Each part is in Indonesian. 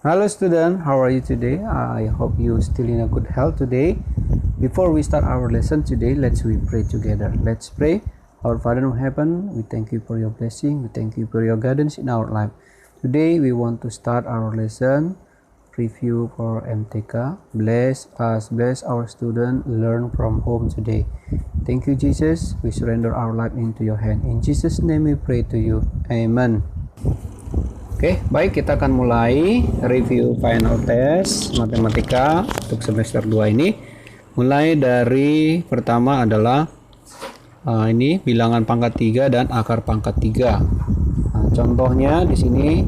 Hello student, how are you today? I hope you still in a good health today. Before we start our lesson today, we pray together. Let's pray. Our Father in heaven, we thank you for your blessing. We thank you for your guidance in our life. Today we want to start our lesson review for MTK. Bless us, bless our student, learn from home today. Thank you Jesus. We surrender our life into your hand. In Jesus name we pray to you. Amen. Oke, baik, kita akan mulai review final test matematika untuk semester 2 ini. Mulai dari pertama adalah ini bilangan pangkat 3 dan akar pangkat 3. Nah, contohnya di sini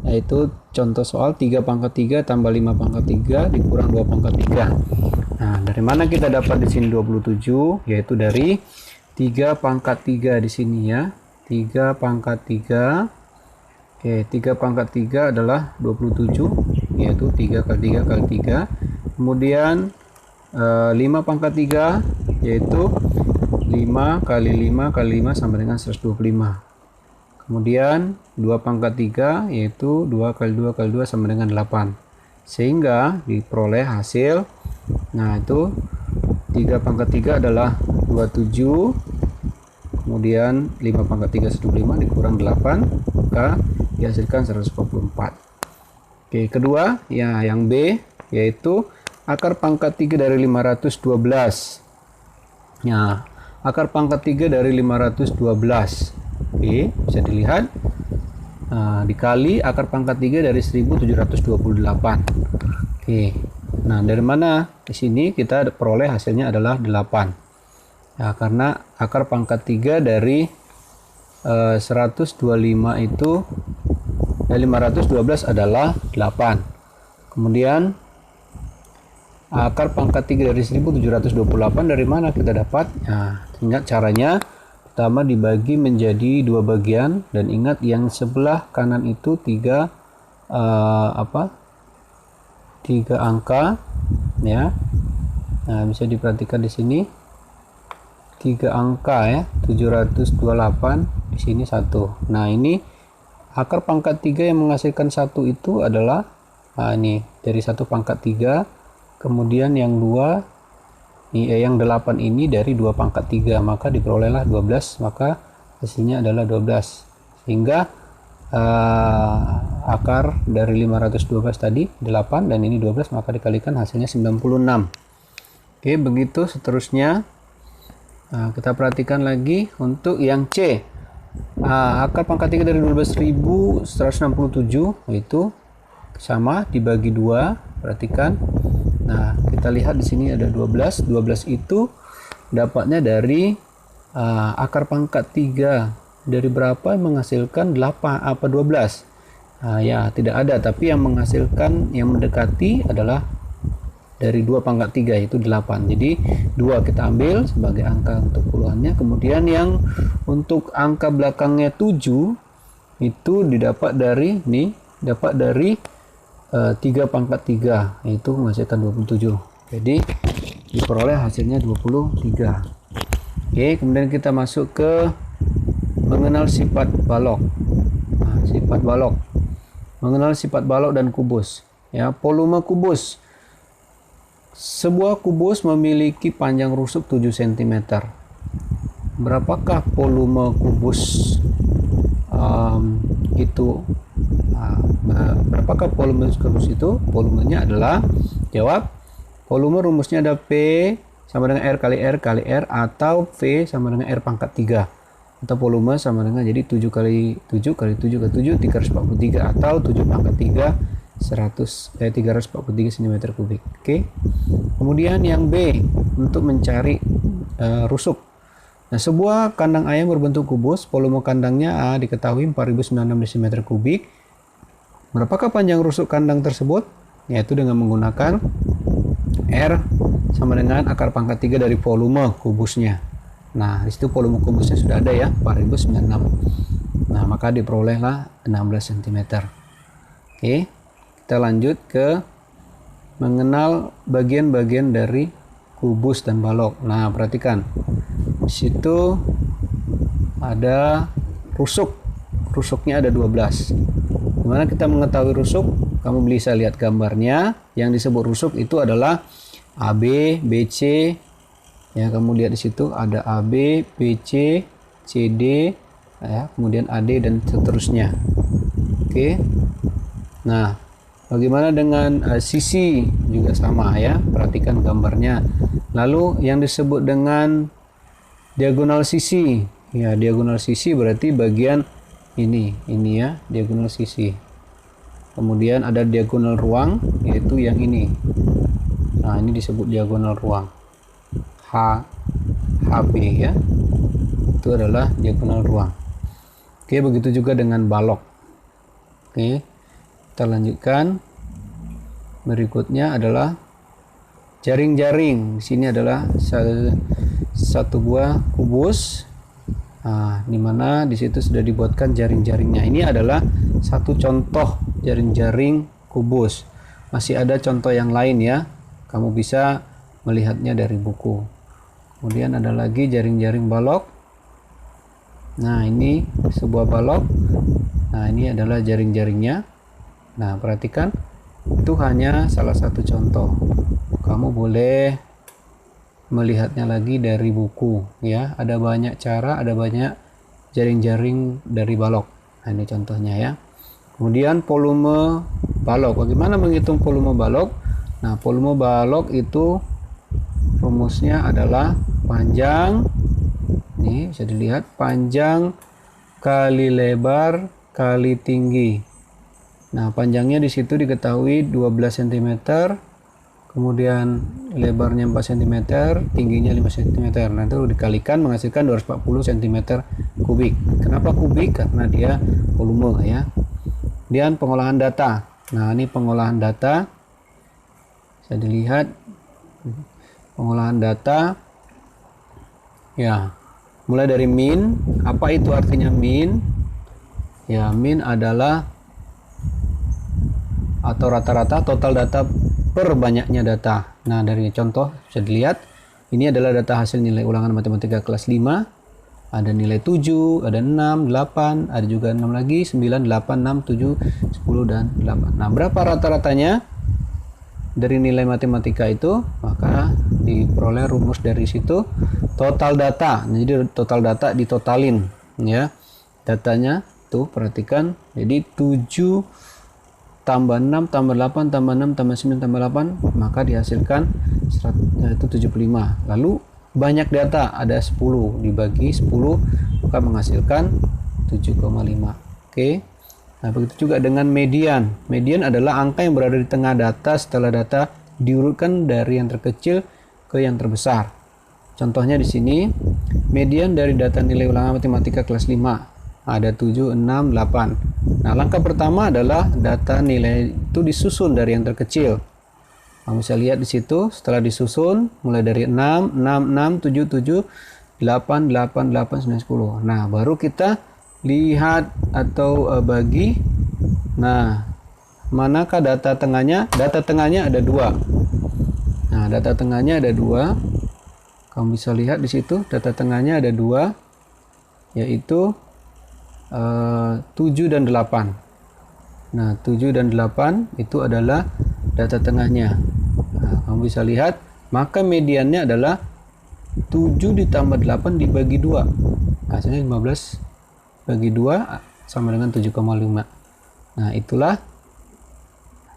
yaitu contoh soal 3 pangkat 3 tambah 5 pangkat 3 dikurang 2 pangkat 3. Nah, dari mana kita dapat di sini 27? Yaitu dari 3 pangkat 3 di sini ya. 3 pangkat 3. Oke, 3 pangkat 3 adalah 27, yaitu 3 kali 3 kali 3. Kemudian 5 pangkat 3, yaitu 5 kali 5 kali 5 sama dengan 125. Kemudian 2 pangkat 3, yaitu 2 kali 2 kali 2 sama dengan 8. Sehingga diperoleh hasil, nah itu 3 pangkat 3 adalah 27. Kemudian 5 pangkat 3 125 dikurang 8, maka dihasilkan 144. Oke, kedua ya yang B yaitu akar pangkat 3 dari 512. Nah, akar pangkat 3 dari 512. Oke, bisa dilihat dikali akar pangkat 3 dari 1728. Oke. Nah, dari mana? Di sini kita peroleh hasilnya adalah 8. Ya, karena akar pangkat 3 dari 125 itu 512 adalah 8. Kemudian akar pangkat 3 dari 1728 dari mana kita dapat? Nah, ingat caranya. Pertama dibagi menjadi 2 bagian dan ingat yang sebelah kanan itu 3 angka ya. Nah, bisa diperhatikan di sini 3 angka ya, 728 di sini 1. Nah, ini akar pangkat 3 yang menghasilkan 1 itu adalah ini dari 1 pangkat 3, kemudian yang 8 ini dari 2 pangkat 3, maka diperolehlah 12, maka hasilnya adalah 12. Sehingga akar dari 512 tadi 8 dan ini 12, maka dikalikan hasilnya 96. Oke, begitu seterusnya. Nah, kita perhatikan lagi untuk yang C. Akar pangkat 3 dari 12.167 itu sama dibagi 2. Perhatikan. Nah, kita lihat di sini ada 12. 12 itu dapatnya dari akar pangkat 3 dari berapa yang menghasilkan 8 apa 12? Ya, tidak ada, tapi yang menghasilkan yang mendekati adalah dari 2 pangkat 3 yaitu 8. Jadi 2 kita ambil sebagai angka untuk puluhannya. Kemudian yang untuk angka belakangnya 7 itu didapat dari 3 pangkat 3 yaitu menghasilkan 27. Jadi diperoleh hasilnya 23. Oke, kemudian kita masuk ke mengenal sifat balok. Nah, sifat balok. Mengenal sifat balok dan kubus. Ya, volume kubus. Sebuah kubus memiliki panjang rusuk 7 cm. Berapakah volume kubus itu? Berapakah volume kubus itu? Volumenya adalah, jawab, volume rumusnya ada P sama dengan R kali R kali R, atau V sama dengan R pangkat 3. Atau volume sama dengan jadi 7 kali 7 kali 7 kali 7 343, atau 7 pangkat 3 343 cm kubik. Oke. Kemudian yang B untuk mencari rusuk. Nah, sebuah kandang ayam berbentuk kubus, volume kandangnya diketahui 4096 cm kubik. Berapakah panjang rusuk kandang tersebut? Yaitu dengan menggunakan R sama dengan akar pangkat 3 dari volume kubusnya. Nah, di situ volume kubusnya sudah ada ya, 4096. Nah, maka diperolehlah 16 cm. Oke. Kita lanjut ke mengenal bagian-bagian dari kubus dan balok. Nah, perhatikan. Di situ ada rusuk. Rusuknya ada 12. Gimana kita mengetahui rusuk? kamu bisa lihat gambarnya. Yang disebut rusuk itu adalah AB, BC. Ya, kamu lihat di situ ada AB, BC, CD, ya, kemudian AD dan seterusnya. Oke. Nah, bagaimana dengan sisi? Juga sama ya. Perhatikan gambarnya. Lalu yang disebut dengan diagonal sisi. Ya, diagonal sisi berarti bagian ini ya, diagonal sisi. Kemudian ada diagonal ruang, yaitu yang ini. Nah, ini disebut diagonal ruang. HB ya. Itu adalah diagonal ruang. Oke, begitu juga dengan balok. Oke. Kita lanjutkan. Berikutnya adalah jaring-jaring. Di sini adalah satu buah kubus. Nah, di mana di situ sudah dibuatkan jaring-jaringnya. Ini adalah satu contoh jaring-jaring kubus. Masih ada contoh yang lain ya. Kamu bisa melihatnya dari buku. Kemudian ada lagi jaring-jaring balok. Nah, ini sebuah balok. Nah, ini adalah jaring-jaringnya. Nah, perhatikan. Itu hanya salah satu contoh. Kamu boleh melihatnya lagi dari buku ya. Ada banyak cara, ada banyak jaring-jaring dari balok. Nah, ini contohnya ya. Kemudian volume balok. Bagaimana menghitung volume balok? Nah, volume balok itu rumusnya adalah panjang, ini bisa dilihat, panjang kali lebar kali tinggi. Nah, panjangnya di situ diketahui 12 cm, kemudian lebarnya 4 cm, tingginya 5 cm. Nah, itu dikalikan menghasilkan 240 cm kubik. Kenapa kubik? Karena dia volume ya. Kemudian pengolahan data. Nah, ini pengolahan data. Bisa dilihat pengolahan data. Ya, mulai dari min. Apa itu artinya min? Ya, min adalah atau rata-rata total data per banyaknya data. Nah, dari contoh bisa dilihat. Ini adalah data hasil nilai ulangan matematika kelas 5. Ada nilai 7, ada 6, 8, ada juga 6 lagi, 9, 8, 6, 7, 10, dan 8. Nah, berapa rata-ratanya dari nilai matematika itu? Maka diperoleh rumus dari situ, total data. Jadi total data ditotalin ya. Datanya tuh perhatikan. Jadi 7 tambah 6 tambah 8 tambah 6 tambah 9 tambah 8, maka dihasilkan itu 75. Lalu banyak data, ada 10, dibagi 10 maka menghasilkan 7,5. Oke. Nah, begitu juga dengan median. Median adalah angka yang berada di tengah data setelah data diurutkan dari yang terkecil ke yang terbesar. Contohnya di sini, median dari data nilai ulangan matematika kelas 5 ada 7, 6, 8. Nah, langkah pertama adalah data nilai itu disusun dari yang terkecil. Kamu bisa lihat di situ, setelah disusun mulai dari 6, 6, 6, 7, 7, 8, 8, 8, 9, 10. Nah, baru kita lihat atau bagi. Nah, manakah data tengahnya? Data tengahnya ada 2. Nah, data tengahnya ada 2. Kamu bisa lihat di situ, data tengahnya ada 2, yaitu 7 dan 8. Nah, 7 dan 8 itu adalah data tengahnya. Nah, kamu bisa lihat, maka mediannya adalah 7 ditambah 8 dibagi 2. Hasilnya 15 bagi 2 sama dengan 7,5. Nah, itulah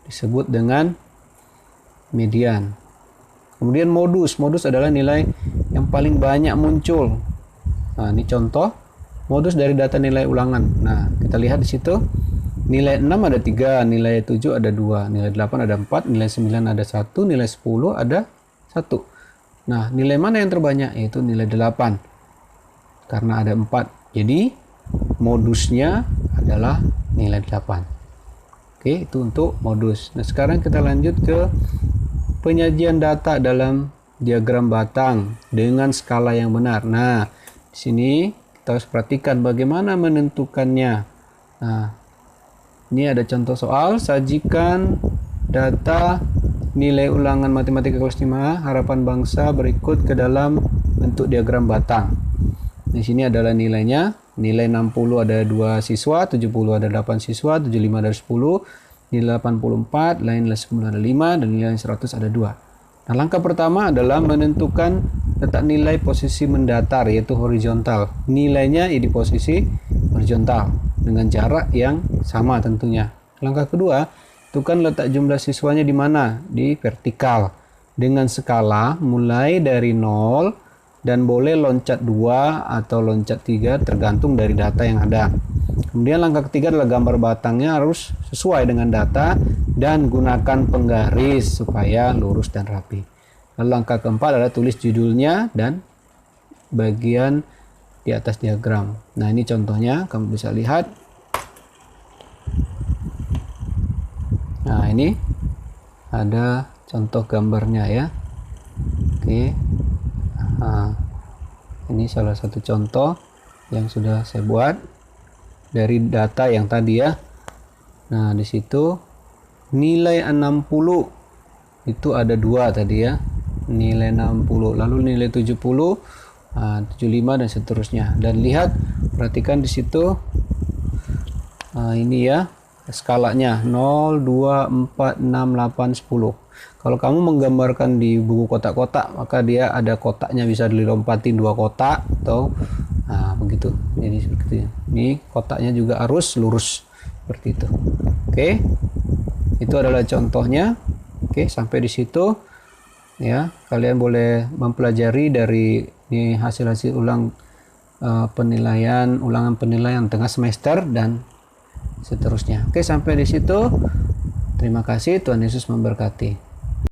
disebut dengan median. Kemudian modus. Modus adalah nilai yang paling banyak muncul. Nah, ini contoh modus dari data nilai ulangan. Nah, kita lihat di situ. Nilai 6 ada 3, nilai 7 ada 2, nilai 8 ada 4, nilai 9 ada 1, nilai 10 ada 1. Nah, nilai mana yang terbanyak? Yaitu nilai 8. Karena ada 4. Jadi, modusnya adalah nilai 8. Oke, itu untuk modus. Nah, sekarang kita lanjut ke penyajian data dalam diagram batang dengan skala yang benar. Nah, di sini kita harus perhatikan bagaimana menentukannya. Nah, ini ada contoh soal, sajikan data nilai ulangan matematika kelas 5 harapan bangsa berikut ke dalam bentuk diagram batang. Di sini adalah nilainya. Nilai 60 ada 2 siswa, 70 ada 8 siswa, 75 ada 10, nilai 84, nilai 10 ada 5, dan nilai 100 ada 2. Nah, langkah pertama adalah menentukan letak nilai posisi mendatar, yaitu horizontal. Nilainya di posisi horizontal dengan jarak yang sama tentunya. Langkah kedua, tentukan letak jumlah siswanya di mana? Di vertikal. Dengan skala mulai dari 0 dan boleh loncat 2 atau loncat 3 tergantung dari data yang ada. Kemudian langkah ketiga adalah gambar batangnya harus sesuai dengan data dan gunakan penggaris supaya lurus dan rapi. Lalu langkah keempat adalah tulis judulnya dan bagian di atas diagram. Nah, ini contohnya, kamu bisa lihat. Nah, ini ada contoh gambarnya ya. Oke. Nah, ini salah satu contoh yang sudah saya buat dari data yang tadi ya. Nah, di situ nilai 60 itu ada 2 tadi ya. Nilai 60, lalu nilai 70, 75 dan seterusnya. Dan lihat, perhatikan di situ. Ini ya skalanya 0, 2, 4, 6, 8, 10. Kalau kamu menggambarkan di buku kotak-kotak, maka dia ada kotaknya bisa dilompatin 2 kotak atau begitu. Jadi seperti ini. Ini kotaknya juga harus lurus seperti itu. Oke. Itu adalah contohnya. Oke, sampai di situ ya. Kalian boleh mempelajari dari ini hasil-hasil ulangan penilaian tengah semester dan seterusnya. Oke, sampai di situ. Terima kasih, Tuhan Yesus memberkati.